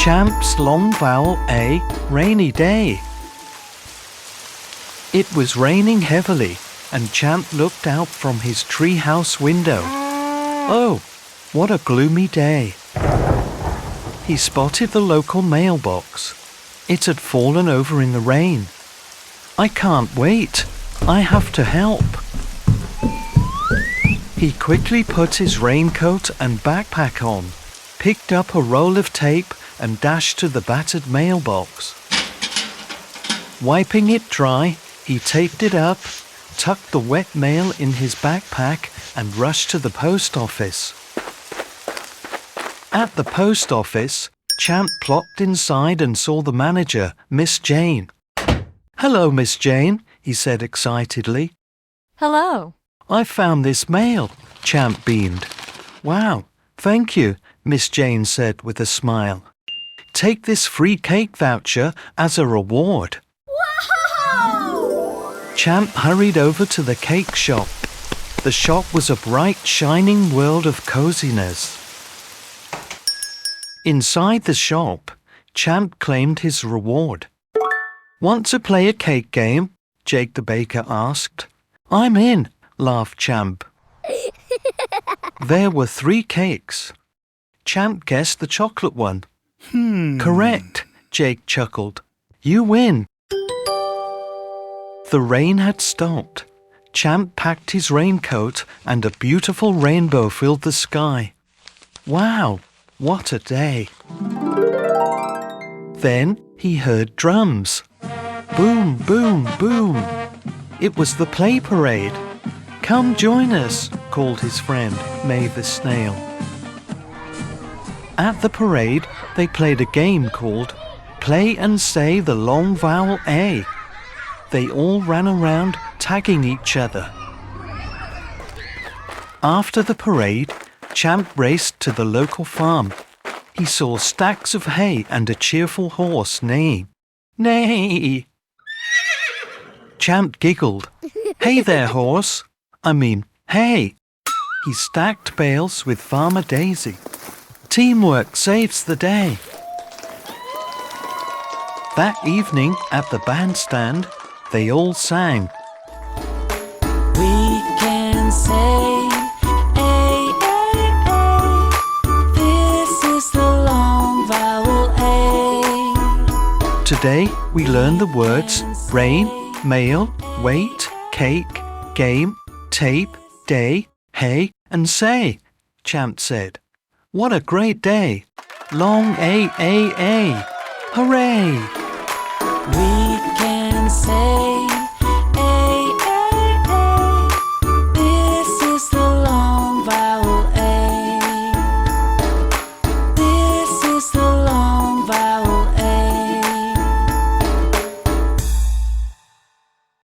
Champ's long vowel A, rainy day. It was raining heavily, and Champ looked out from his treehouse window. Oh, what a gloomy day. He spotted the local mailbox. It had fallen over in the rain. I can't wait. I have to help. He quickly put his raincoat and backpack on, picked up a roll of tape and dashed to the battered mailbox. Wiping it dry, he taped it up, tucked the wet mail in his backpack and rushed to the post office. At the post office, Champ plopped inside and saw the manager, Miss Jane. "Hello, Miss Jane," he said excitedly. Hello. "I found this mail," Champ beamed. "Wow, thank you," Miss Jane said with a smile. "Take this free cake voucher as a reward." Wow! Champ hurried over to the cake shop. The shop was a bright, shining world of coziness. Inside the shop, Champ claimed his reward. "Want to play a cake game?" Jake the baker asked. "I'm in," laughed Champ. There were 3 cakes. Champ guessed the chocolate one. "Correct," Jake chuckled. "You win." The rain had stopped. Champ packed his raincoat and a beautiful rainbow filled the sky. Wow, what a day. Then he heard drums. Boom, boom, boom. It was the play parade. "Come join us," called his friend, Mavis Snail. At the parade, they played a game called Play and Say the Long Vowel A. They all ran around, tagging each other. After the parade, Champ raced to the local farm. He saw stacks of hay and a cheerful horse neighing. Neigh! Champ giggled. "Hey there, horse. Hey!" He stacked bales with Farmer Daisy. Teamwork saves the day. That evening at the bandstand, they all sang. We can say A, A, A. This is the long vowel A. Today we learn the words rain, mail, wait, cake, game, tape, day, hay, and say, Champ said. "What a great day! Long A, A, A! Hooray!" We